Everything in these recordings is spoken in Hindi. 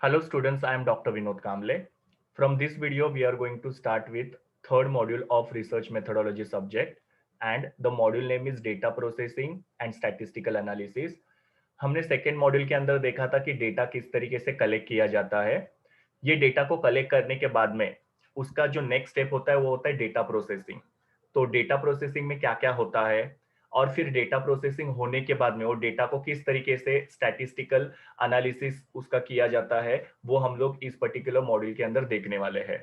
Hello students, I am Dr. Vinod Kamble. From this video, we are going to start with third module of research methodology subject and the module name is data processing and statistical analysis. हमने सेकेंड मॉड्यूल के अंदर देखा था कि डेटा किस तरीके से कलेक्ट किया जाता है। ये डेटा को कलेक्ट करने के बाद में उसका जो नेक्स्ट स्टेप होता है वो होता है डेटा प्रोसेसिंग। तो डेटा प्रोसेसिंग में क्या क्या होता है और फिर डेटा प्रोसेसिंग होने के बाद में वो डेटा को किस तरीके से स्टैटिस्टिकल एनालिसिस उसका किया जाता है, वो हम लोग इस पर्टिकुलर मॉड्यूल के अंदर देखने वाले हैं।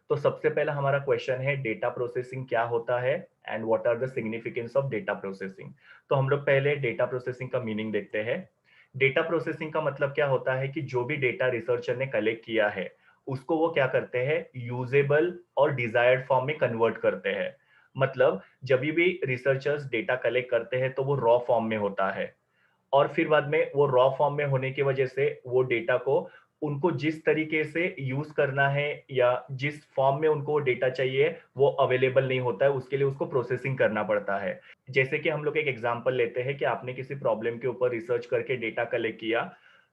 तो सबसे पहला हमारा क्वेश्चन है डेटा प्रोसेसिंग क्या होता है and what are the significance of data processing. तो हम लोग पहले डेटा प्रोसेसिंग का मीनिंग देखते हैं। डेटा प्रोसेसिंग का मतलब क्या होता है कि जो भी डेटा रिसर्चर ने कलेक्ट किया है उसको वो क्या करते हैं, यूजेबल और डिजायर्ड फॉर्म में कन्वर्ट करते हैं। मतलब जब भी रिसर्चर्स डेटा कलेक्ट करते हैं तो वो रॉ फॉर्म में होता है और फिर बाद में वो रॉ फॉर्म में होने की वजह से वो डेटा को उनको जिस तरीके से यूज करना है या जिस फॉर्म में उनको डेटा चाहिए वो अवेलेबल नहीं होता है, उसके लिए उसको प्रोसेसिंग करना पड़ता है। जैसे कि हम लोग एक एग्जांपल लेते हैं कि आपने किसी प्रॉब्लम के ऊपर रिसर्च करके डेटा कलेक्ट किया।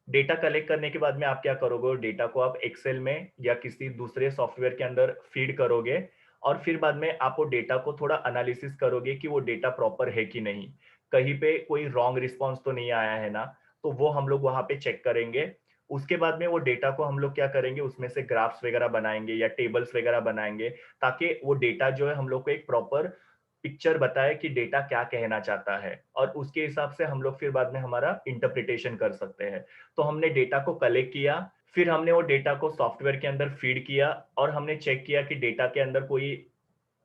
डेटा कलेक्ट करने के बाद में आप क्या करोगे, डेटा को आप एक्सेल में या किसी दूसरे सॉफ्टवेयर के अंदर फीड करोगे और फिर बाद में आप वो डेटा को थोड़ा एनालिसिस करोगे कि वो डेटा प्रॉपर है कि नहीं, कहीं पे कोई रॉन्ग रिस्पॉन्स तो नहीं आया है ना। तो वो हम लोग वहां पे चेक करेंगे। उसके बाद में वो डेटा को हम लोग क्या करेंगे, उसमें से ग्राफ्स वगैरह बनाएंगे या टेबल्स वगैरह बनाएंगे ताकि वो डेटा जो है हम लोग को एक प्रॉपर पिक्चर बताए कि डेटा क्या कहना चाहता है और उसके हिसाब से हम लोग फिर बाद में हमारा इंटरप्रिटेशन कर सकते हैं। तो हमने डेटा को कलेक्ट किया, फिर हमने वो डेटा को सॉफ्टवेयर के अंदर फीड किया और हमने चेक किया कि डेटा के अंदर कोई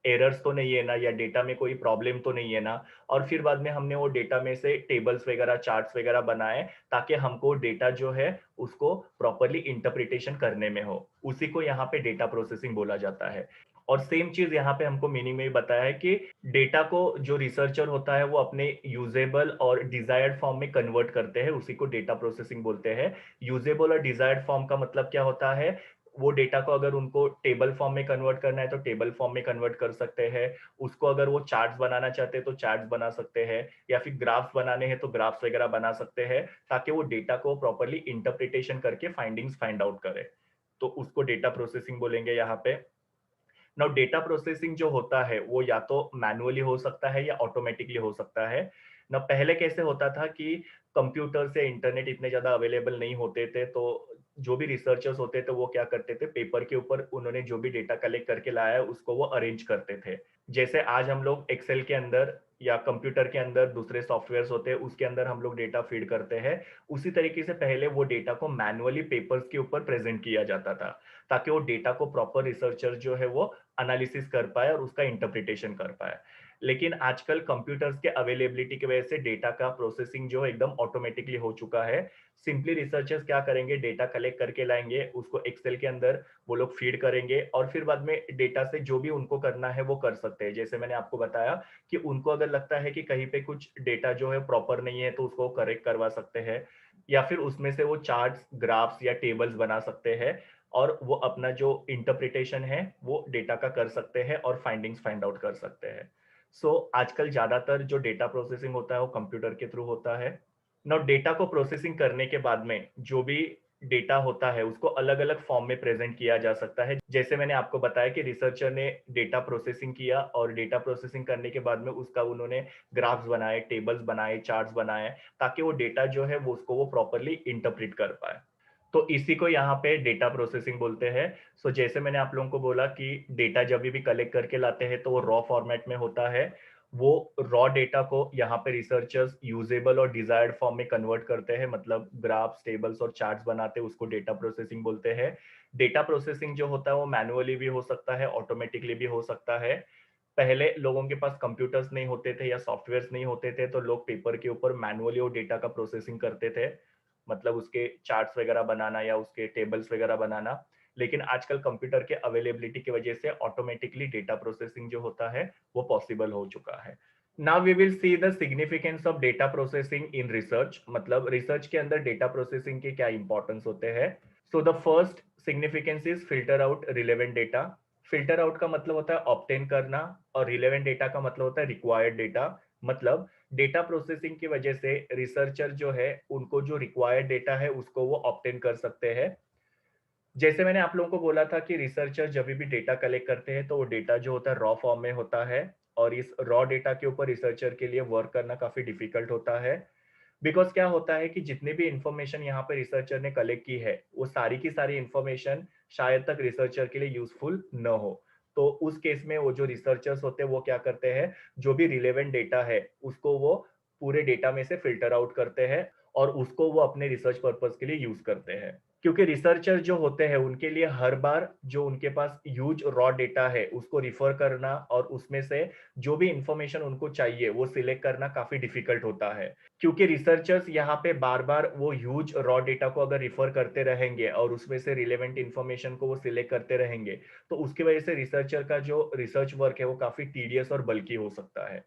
एरर्स तो नहीं है ना या डेटा में कोई प्रॉब्लम तो नहीं है ना। और फिर बाद में हमने वो डेटा में से टेबल्स वगैरह चार्ट्स वगैरह बनाए ताकि हमको डेटा जो है उसको प्रॉपरली इंटरप्रिटेशन करने में हो। उसी को यहाँ पे डेटा प्रोसेसिंग बोला जाता है। और सेम चीज यहाँ पे हमको मीनिंग में भी बताया है कि डेटा को जो रिसर्चर होता है वो अपने यूजेबल और डिजायर्ड फॉर्म में कन्वर्ट करते हैं, उसी को डेटा प्रोसेसिंग बोलते हैं। यूजेबल और डिजायर्ड फॉर्म का मतलब क्या होता है, वो डेटा को अगर उनको टेबल फॉर्म में कन्वर्ट करना है तो टेबल फॉर्म में कन्वर्ट कर सकते हैं। उसको अगर वो चार्ट्स बनाना चाहते हैं तो चार्ट्स बना सकते हैं या फिर ग्राफ्स बनाने हैं तो ग्राफ्स वगैरह बना सकते हैं ताकि वो डेटा को प्रॉपरली इंटरप्रिटेशन करके फाइंडिंग्स फाइंड आउट करे। तो उसको डेटा प्रोसेसिंग बोलेंगे यहाँ पे। नाउ डेटा प्रोसेसिंग जो होता है वो या तो मैनुअली हो सकता है या ऑटोमेटिकली हो सकता है ना। पहले कैसे होता था कि कंप्यूटर से इंटरनेट इतने ज्यादा अवेलेबल नहीं होते थे, तो जो भी रिसर्चर्स होते थे वो क्या करते थे, पेपर के ऊपर उन्होंने जो भी डेटा कलेक्ट करके लाया है उसको वो अरेंज करते थे। जैसे आज हम लोग एक्सेल के अंदर या कंप्यूटर के अंदर दूसरे सॉफ्टवेयर्स होते हैं उसके अंदर हम लोग डेटा फीड करते हैं, उसी तरीके से पहले वो डेटा को मैनुअली पेपर्स के ऊपर प्रेजेंट किया जाता था ताकि वो डेटा को प्रॉपर रिसर्चर जो है वो एनालिसिस कर पाए और उसका इंटरप्रिटेशन कर पाए। लेकिन आजकल कंप्यूटर्स के अवेलेबिलिटी की वजह से डेटा का प्रोसेसिंग जो एकदम ऑटोमेटिकली हो चुका है। सिंपली रिसर्चर्स क्या करेंगे, डेटा कलेक्ट करके लाएंगे, उसको एक्सेल के अंदर वो लोग फीड करेंगे और फिर बाद में डेटा से जो भी उनको करना है वो कर सकते हैं। जैसे मैंने आपको बताया कि उनको अगर लगता है कि कहीं पे कुछ डेटा जो है प्रॉपर नहीं है तो उसको करेक्ट करवा सकते हैं या फिर उसमें से वो चार्ट्स ग्राफ्स या टेबल्स बना सकते हैं और वो अपना जो इंटरप्रिटेशन है वो डेटा का कर सकते हैं और फाइंडिंग्स फाइंड आउट कर सकते हैं। आजकल ज्यादातर जो डेटा प्रोसेसिंग होता है वो कंप्यूटर के थ्रू होता है। नाउ डेटा को प्रोसेसिंग करने के बाद में जो भी डेटा होता है उसको अलग अलग फॉर्म में प्रेजेंट किया जा सकता है। जैसे मैंने आपको बताया कि रिसर्चर ने डेटा प्रोसेसिंग किया और डेटा प्रोसेसिंग करने के बाद में उसका उन्होंने ग्राफ्स बनाए, टेबल्स बनाए, चार्ट्स बनाए ताकि वो डेटा जो है वो उसको वो प्रॉपरली इंटरप्रिट कर पाए। तो इसी को यहाँ पे डेटा प्रोसेसिंग बोलते हैं। जैसे मैंने आप लोगों को बोला कि डेटा जब भी कलेक्ट करके लाते हैं तो वो रॉ फॉर्मेट में होता है। वो रॉ डेटा को यहाँ पे रिसर्चर्स यूजेबल और डिजायर्ड फॉर्म में कन्वर्ट करते हैं, मतलब ग्राफ्स, टेबल्स और चार्ट्स बनाते हैं, उसको डेटा प्रोसेसिंग बोलते हैं। डेटा प्रोसेसिंग जो होता है वो मैनुअली भी हो सकता है, ऑटोमेटिकली भी हो सकता है। पहले लोगों के पास कंप्यूटर्स नहीं होते थे या सॉफ्टवेयर्स नहीं होते थे तो लोग पेपर के ऊपर मैनुअली वो डेटा का प्रोसेसिंग करते थे, मतलब उसके चार्ट्स वगैरह बनाना या उसके टेबल्स वगैरह बनाना। लेकिन आजकल कंप्यूटर के अवेलेबिलिटी की वजह से ऑटोमेटिकली डेटा प्रोसेसिंग जो होता है वो पॉसिबल हो चुका है। Now we will see the significance of data processing in research, मतलब रिसर्च के अंदर डेटा प्रोसेसिंग के क्या इंपॉर्टेंस होते हैं। So the first significance is filter out relevant data. Filter out का मतलब होता है ऑब्टेन करना और रिलेवेंट डेटा का मतलब होता है रिक्वायर्ड डेटा। मतलब डेटा प्रोसेसिंग की वजह से रिसर्चर जो है उनको जो रिक्वायर्ड डेटा है उसको वो ऑब्टेन कर सकते हैं। जैसे मैंने आप लोगों को बोला था कि रिसर्चर जब भी डेटा कलेक्ट करते हैं तो वो डेटा जो होता है रॉ फॉर्म में होता है और इस रॉ डेटा के ऊपर रिसर्चर के लिए वर्क करना काफी डिफिकल्ट होता है। बिकॉज क्या होता है कि जितनी भी इंफॉर्मेशन यहाँ पे रिसर्चर ने कलेक्ट की है वो सारी की सारी इंफॉर्मेशन शायद तक रिसर्चर के लिए यूजफुल न हो। तो उस केस में वो जो रिसर्चर्स होते हैं वो क्या करते हैं, जो भी रिलेवेंट डेटा है उसको वो पूरे डेटा में से फिल्टर आउट करते हैं और उसको वो अपने रिसर्च पर्पस के लिए यूज करते हैं। क्योंकि रिसर्चर जो होते हैं उनके लिए हर बार जो उनके पास ह्यूज रॉ डेटा है उसको रिफर करना और उसमें से जो भी इंफॉर्मेशन उनको चाहिए वो सिलेक्ट करना काफी डिफिकल्ट होता है। क्योंकि रिसर्चर्स यहाँ पे बार बार वो ह्यूज रॉ डेटा को अगर रिफर करते रहेंगे और उसमें से रिलेवेंट इंफॉर्मेशन को वो सिलेक्ट करते रहेंगे तो उसकी वजह से रिसर्चर का जो रिसर्च वर्क है वो काफी टीडियस और बल्कि हो सकता है।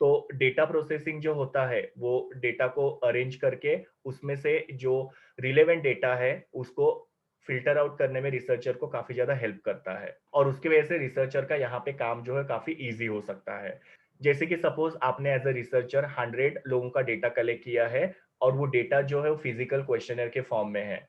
तो डेटा प्रोसेसिंग जो होता है वो डेटा को अरेंज करके उसमें से जो रिलेवेंट डेटा है उसको फिल्टर आउट करने में रिसर्चर को काफी ज्यादा हेल्प करता है और उसकी वजह से रिसर्चर का यहाँ पे काम जो है काफी इजी हो सकता है। जैसे कि सपोज आपने एज अ रिसर्चर 100 लोगों का डेटा कलेक्ट किया है और वो डेटा जो है वो फिजिकल क्वेश्चनर के फॉर्म में है।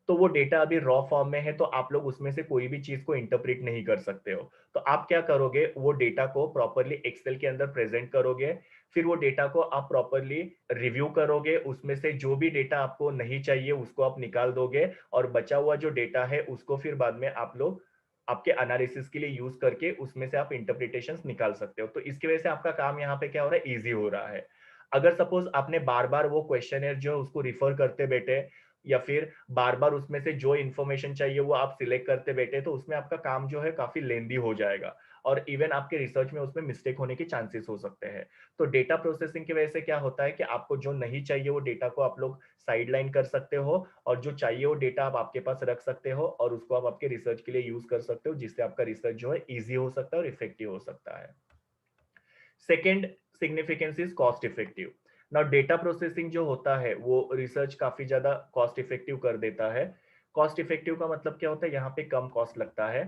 तो वो डेटा अभी रॉ फॉर्म में है तो आप लोग उसमें से कोई भी चीज को इंटरप्रेट नहीं कर सकते हो। तो आप क्या करोगे, वो डेटा को प्रॉपरली एक्सेल के अंदर प्रेजेंट करोगे। फिर वो डेटा को आप प्रॉपरली रिव्यू करोगे, उसमें से जो भी डेटा आपको नहीं चाहिए उसको आप निकाल दोगे और बचा हुआ जो डेटा है उसको फिर बाद में आप लोग आपके एनालिसिस के लिए यूज करके उसमें से आप इंटरप्रिटेशंस निकाल सकते हो। तो इसकी वजह से आपका काम यहाँ पे क्या हो रहा है, इजी हो रहा है। अगर सपोज आपने बार बार वो क्वेश्चन जो है उसको रिफर करते बैठे या फिर बार बार उसमें से जो इन्फॉर्मेशन चाहिए वो आप सिलेक्ट करते बैठे तो उसमें आपका काम जो है काफी लेंदी हो जाएगा और इवन आपके रिसर्च में उसमें मिस्टेक होने के चांसेस हो सकते हैं। तो डेटा प्रोसेसिंग की वजह से क्या होता है कि आपको जो नहीं चाहिए वो डेटा को आप लोग साइड लाइन कर सकते हो और जो चाहिए वो डेटा आप आपके पास रख सकते हो और उसको आप आपके रिसर्च के लिए यूज कर सकते हो जिससे आपका रिसर्च जो है ईजी हो सकता है और इफेक्टिव हो सकता है। Second significance is cost effective. Now data processing जो होता है वो रिसर्च काफी ज्यादा कॉस्ट इफेक्टिव कर देता है। कॉस्ट इफेक्टिव का मतलब क्या होता है, यहाँ पे कम कॉस्ट लगता है।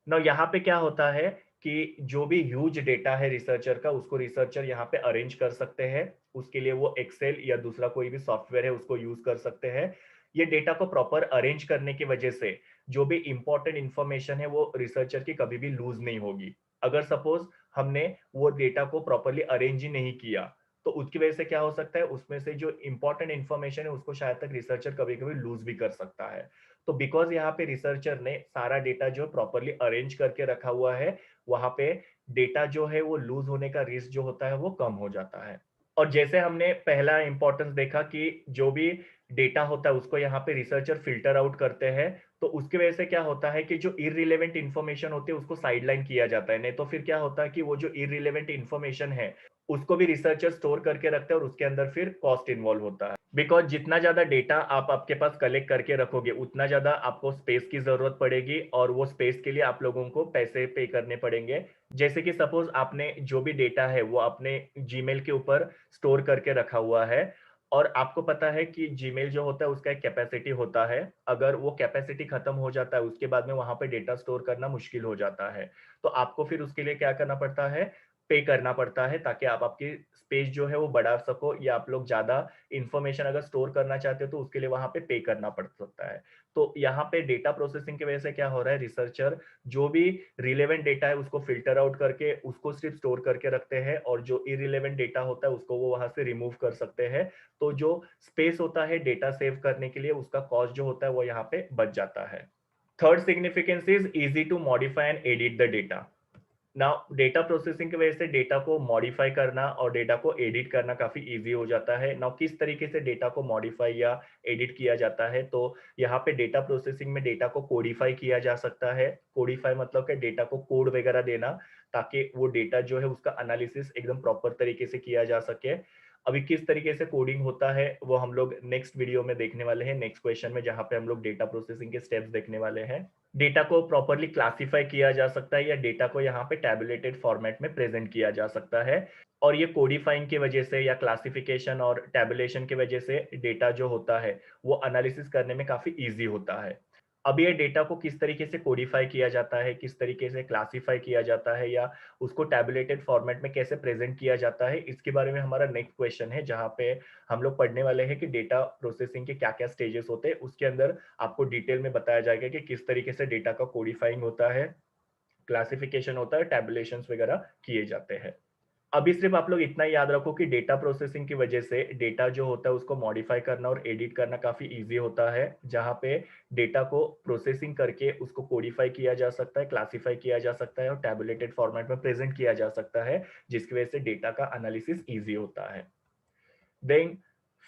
नाउ यहाँ पे क्या होता है कि जो भी ह्यूज डेटा है रिसर्चर का उसको रिसर्चर यहाँ पे अरेंज कर सकते हैं। उसके लिए वो एक्सेल या दूसरा कोई भी सॉफ्टवेयर है उसको यूज कर सकते हैं। ये डेटा को प्रॉपर अरेंज करने की वजह से जो भी इंपॉर्टेंट इंफॉर्मेशन है वो रिसर्चर की कभी भी लूज नहीं होगी। अगर सपोज हमने वो डेटा को प्रॉपरली अरेंज ही नहीं किया तो उसकी वजह से क्या हो सकता है, उसमें से जो इंपॉर्टेंट इंफॉर्मेशन है उसको शायद तक रिसर्चर कभी कभी लूज भी कर सकता है। तो बिकॉज यहाँ पे रिसर्चर ने सारा डेटा जो प्रॉपरली अरेंज करके रखा हुआ है वहां पे डेटा जो है वो लूज होने का रिस्क जो होता है वो कम हो जाता है। और जैसे हमने पहला इंपॉर्टेंस देखा कि जो भी डेटा होता है उसको यहाँ पे रिसर्चर फिल्टर आउट करते हैं तो उसकी वजह से क्या होता है कि जो इररिलेवेंट इंफॉर्मेशन होती है उसको साइडलाइन किया जाता है। नहीं तो फिर क्या होता है कि वो जो इररिलेवेंट इंफॉर्मेशन है उसको भी रिसर्चर स्टोर करके रखते हैं और उसके अंदर फिर कॉस्ट इन्वॉल्व होता है। बिकॉज जितना ज्यादा डेटा आप आपके पास कलेक्ट करके रखोगे उतना ज्यादा आपको स्पेस की जरूरत पड़ेगी और वो स्पेस के लिए आप लोगों को पैसे पे करने पड़ेंगे। जैसे कि सपोज आपने जो भी डेटा है वो अपने जीमेल के ऊपर स्टोर करके रखा हुआ है और आपको पता है कि जीमेल जो होता है उसका एक कैपेसिटी होता है। अगर वो कैपेसिटी खत्म हो जाता है उसके बाद में वहां पे डेटा स्टोर करना मुश्किल हो जाता है। तो आपको फिर उसके लिए क्या करना पड़ता है, पे करना पड़ता है ताकि आप आपकी स्पेस जो है वो बढ़ा सको या आप लोग ज्यादा इंफॉर्मेशन अगर स्टोर करना चाहते हो तो उसके लिए वहां पे करना पड़ सकता है। तो यहाँ पे डेटा प्रोसेसिंग की वजह से क्या हो रहा है, रिसर्चर जो भी रिलेवेंट डेटा है उसको फिल्टर आउट करके उसको सिर्फ स्टोर करके रखते हैं और जो इरिलेवेंट डेटा होता है उसको वो वहां से रिमूव कर सकते हैं। तो जो स्पेस होता है डेटा सेव करने के लिए उसका कॉस्ट जो होता है वो यहाँ पे बच जाता है। Third significance is easy to modify and edit the data. Now data processing की वजह से डेटा को मॉडिफाई करना और डेटा को एडिट करना काफी इजी हो जाता है। नाउ किस तरीके से डेटा को मॉडिफाई या एडिट किया जाता है, तो यहाँ पे डेटा प्रोसेसिंग में डेटा को कोडिफाई किया जा सकता है। कोडिफाई मतलब कि डेटा को कोड वगैरह देना ताकि वो डेटा जो है उसका एनालिसिस एकदम प्रॉपर तरीके से किया जा सके। अभी किस तरीके से कोडिंग होता है वो हम लोग नेक्स्ट वीडियो में देखने वाले हैं, नेक्स्ट क्वेश्चन में, जहां पे हम लोग डेटा प्रोसेसिंग के स्टेप्स देखने वाले हैं। डेटा को प्रॉपरली क्लासिफाई किया जा सकता है या डेटा को यहाँ पे टैबुलेटेड फॉर्मेट में प्रेजेंट किया जा सकता है। और ये कोडिफाइंग की वजह से या क्लासिफिकेशन और टैबुलेशन की वजह से डेटा जो होता है वो एनालिसिस करने में काफी इजी होता है। अब ये डेटा को किस तरीके से कोडिफाई किया जाता है, किस तरीके से क्लासिफाई किया जाता है या उसको टैबुलेटेड फॉर्मेट में कैसे प्रेजेंट किया जाता है, इसके बारे में हमारा नेक्स्ट क्वेश्चन है, जहाँ पे हम लोग पढ़ने वाले हैं कि डेटा प्रोसेसिंग के क्या क्या स्टेजेस होते हैं। उसके अंदर आपको डिटेल में बताया जाएगा कि किस तरीके से डेटा का कोडिफाइंग होता है, क्लासिफिकेशन होता है, टैबुलेशंस वगैरह किए जाते हैं। अभी सिर्फ आप लोग इतना ही याद रखो कि डेटा प्रोसेसिंग की वजह से डेटा जो होता है उसको मॉडिफाई करना और एडिट करना काफी इजी होता है, जहां पे डेटा को प्रोसेसिंग करके उसको कोडिफाई किया जा सकता है, क्लासिफाई किया जा सकता है और टैबुलेटेड फॉर्मेट में प्रेजेंट किया जा सकता है, जिसकी वजह से डेटा का एनालिसिस इजी होता है। Then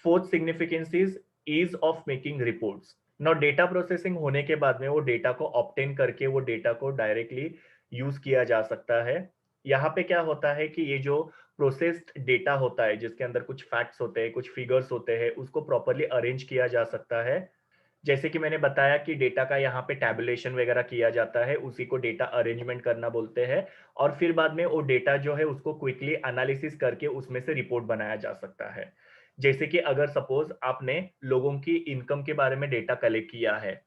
fourth significance is ease of making reports. Now data processing होने के बाद में वो डेटा को ऑब्टेन करके वो डेटा को डायरेक्टली यूज किया जा सकता है। यहाँ पे क्या होता है कि ये जो प्रोसेस्ड डेटा होता है जिसके अंदर कुछ फैक्ट्स होते हैं, कुछ फिगर्स होते हैं, उसको प्रॉपरली अरेंज किया जा सकता है। जैसे कि मैंने बताया कि डेटा का यहाँ पे टैबुलेशन वगैरह किया जाता है, उसी को डेटा अरेंजमेंट करना बोलते हैं। और फिर बाद में वो डेटा जो है उसको क्विकली एनालिसिस करके उसमें से रिपोर्ट बनाया जा सकता है। जैसे कि अगर सपोज आपने लोगों की इनकम के बारे में डेटा कलेक्ट किया है,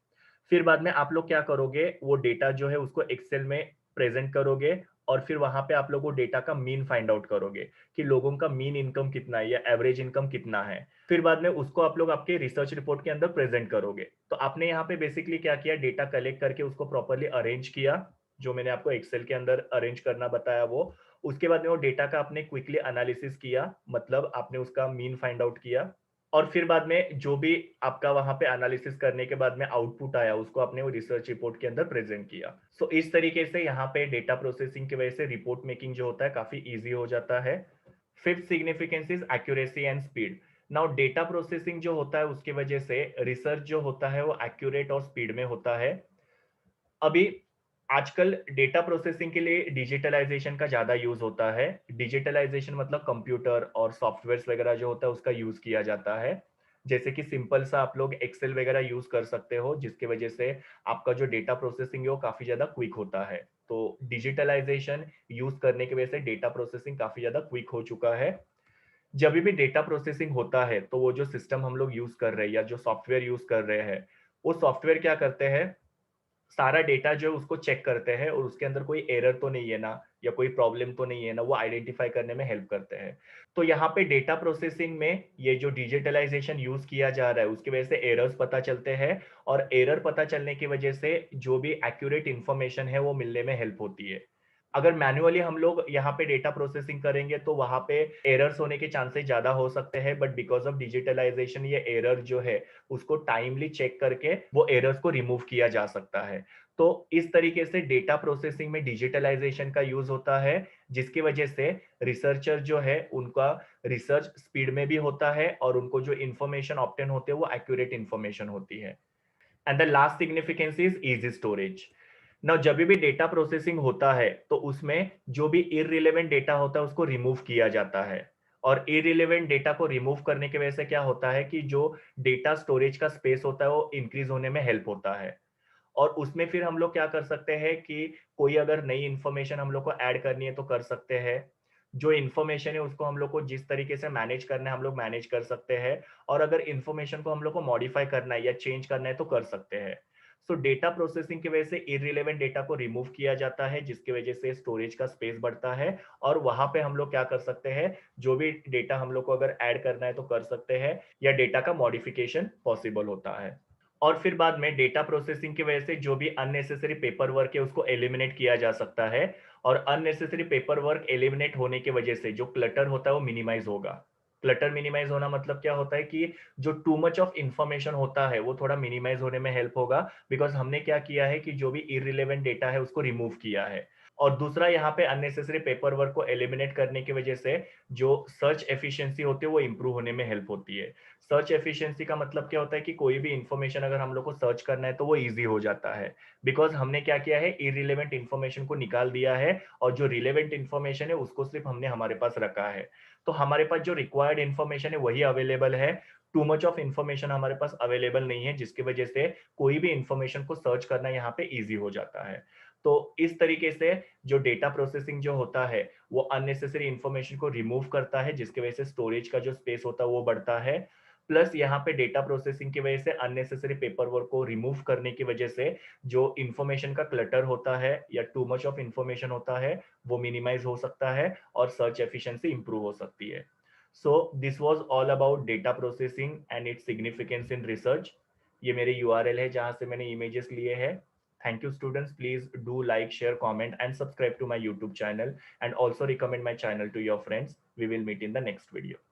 फिर बाद में आप लोग क्या करोगे, वो डेटा जो है उसको एक्सेल में प्रेजेंट करोगे और फिर वहां पे आप लोग वो डेटा का मीन फाइंड आउट करोगे कि लोगों का मीन इनकम कितना है या एवरेज इनकम कितना है। फिर बाद में उसको आप लोग आपके रिसर्च रिपोर्ट के अंदर प्रेजेंट करोगे। तो आपने यहाँ पे बेसिकली क्या किया, डेटा कलेक्ट करके उसको प्रॉपरली अरेंज किया, जो मैंने आपको एक्सेल के अंदर अरेंज करना बताया वो। उसके बाद में वो डेटा का आपने क्विकली एनालिसिस किया, मतलब आपने उसका मीन फाइंड आउट किया। और फिर बाद में जो भी आपका वहां पे एनालिसिस करने के बाद में आउटपुट आया, उसको आपने वो रिसर्च रिपोर्ट के अंदर प्रेजेंट किया। सो इस तरीके से यहाँ पे डेटा प्रोसेसिंग की वजह से रिपोर्ट मेकिंग जो होता है काफी इजी हो जाता है। Fifth significance is accuracy and speed. Now data processing जो होता है उसकी वजह से रिसर्च जो होता है वो एक्यूरेट और स्पीड में होता है। अभी आजकल डेटा प्रोसेसिंग के लिए डिजिटलाइजेशन का ज्यादा यूज होता है। डिजिटलाइजेशन मतलब कंप्यूटर और सॉफ्टवेयर वगैरह जो होता है उसका यूज किया जाता है। जैसे कि सिंपल सा आप लोग एक्सेल वगैरह यूज कर सकते हो, जिसकी वजह से आपका जो डेटा प्रोसेसिंग है वो काफी ज्यादा क्विक होता है। तो डिजिटलाइजेशन यूज करने की वजह से डेटा प्रोसेसिंग काफी ज्यादा क्विक हो चुका है। जब भी डेटा प्रोसेसिंग होता है तो वो जो सिस्टम हम लोग यूज कर रहे हैं या जो सॉफ्टवेयर यूज कर रहे हैं, वो सॉफ्टवेयर क्या करते हैं, सारा डेटा जो है उसको चेक करते हैं और उसके अंदर कोई एरर तो नहीं है ना या कोई प्रॉब्लम तो नहीं है ना, वो आइडेंटिफाई करने में हेल्प करते हैं। तो यहाँ पे डेटा प्रोसेसिंग में ये जो डिजिटलाइजेशन यूज किया जा रहा है उसकी वजह से एरर्स पता चलते हैं, और एरर पता चलने की वजह से जो भी एक्यूरेट इंफॉर्मेशन है वो मिलने में हेल्प होती है। अगर मैन्युअली हम लोग यहाँ पे डेटा प्रोसेसिंग करेंगे तो वहां पे एरर्स होने के चांसेस ज्यादा हो सकते हैं, बट बिकॉज ऑफ डिजिटलाइजेशन ये एरर जो है उसको टाइमली चेक करके वो एरर्स को रिमूव किया जा सकता है। तो इस तरीके से डेटा प्रोसेसिंग में डिजिटलाइजेशन का यूज होता है, जिसकी वजह से रिसर्चर जो है उनका रिसर्च स्पीड में भी होता है और उनको जो इंफॉर्मेशन ऑब्टेन होते हैं वो एक्यूरेट इंफॉर्मेशन होती है। And the last significance is easy storage. Now जब भी डेटा प्रोसेसिंग होता है तो उसमें जो भी इररिलेवेंट डेटा होता है उसको रिमूव किया जाता है। और इररिलेवेंट डेटा को रिमूव करने की वजह से क्या होता है कि जो डेटा स्टोरेज का स्पेस होता है वो इंक्रीज होने में हेल्प होता है। और उसमें फिर हम लोग क्या कर सकते हैं कि कोई अगर नई इंफॉर्मेशन हम लोग को ऐड करनी है तो कर सकते हैं। जो इंफॉर्मेशन है उसको हम लोग को जिस तरीके से मैनेज करना है हम लोग मैनेज कर सकते हैं। और अगर इंफॉर्मेशन को हम लोग को मॉडिफाई करना है या चेंज करना है तो कर सकते हैं। सो डेटा प्रोसेसिंग की वजह से इररिलेवेंट डेटा को रिमूव किया जाता है, जिसकी वजह से स्टोरेज का स्पेस बढ़ता है। और वहां पे हम लोग क्या कर सकते हैं, जो भी डेटा हम लोग को अगर ऐड करना है तो कर सकते हैं, या डेटा का मॉडिफिकेशन पॉसिबल होता है। और फिर बाद में डेटा प्रोसेसिंग की वजह से जो भी अननेसेसरी पेपर वर्क है उसको एलिमिनेट किया जा सकता है। और अननेसेसरी पेपर वर्क एलिमिनेट होने की वजह से जो क्लटर होता है वो मिनिमाइज होगा। क्लटर मिनिमाइज होना मतलब क्या होता है कि जो टू मच ऑफ इंफॉर्मेशन होता है वो थोड़ा मिनिमाइज होने में हेल्प होगा, बिकॉज हमने क्या किया है कि जो भी इररिलेवेंट डेटा है उसको रिमूव किया है। और दूसरा यहाँ पे अननेसेसरी पेपर वर्क को एलिमिनेट करने की वजह से जो सर्च एफिशिएंसी होती है वो इंप्रूव होने में हेल्प होती है। सर्च एफिशिएंसी का मतलब क्या होता है कि कोई भी इंफॉर्मेशन अगर हम लोग को सर्च करना है तो वो इजी हो जाता है, बिकॉज हमने क्या किया है, इरिलेवेंट इंफॉर्मेशन को निकाल दिया है और जो रिलेवेंट इंफॉर्मेशन है उसको सिर्फ हमने हमारे पास रखा है। तो हमारे पास जो रिक्वायर्ड इंफॉर्मेशन है वही अवेलेबल है। टू मच ऑफ इंफॉर्मेशन हमारे पास अवेलेबल नहीं है, जिसकी वजह से कोई भी इंफॉर्मेशन को सर्च करना यहाँ पे इजी हो जाता है। तो इस तरीके से जो डेटा प्रोसेसिंग जो होता है वो अननेसेसरी इंफॉर्मेशन को रिमूव करता है, जिसकी वजह से स्टोरेज का जो स्पेस होता है वो बढ़ता है। प्लस यहाँ पे डेटा प्रोसेसिंग की वजह से अननेसेसरी पेपर वर्क को रिमूव करने की वजह से जो इंफॉर्मेशन का क्लटर होता है या टू मच ऑफ इंफॉर्मेशन होता है वो मिनिमाइज हो सकता है और सर्च एफिशिएंसी इंप्रूव हो सकती है. So this was all about data processing and its significance in research. ये मेरे यूआरएल है जहां से मैंने इमेजेस लिए हैं. Thank you students. Please do like, share, comment and subscribe to my YouTube channel and also recommend my channel to your friends. We will meet in the next video.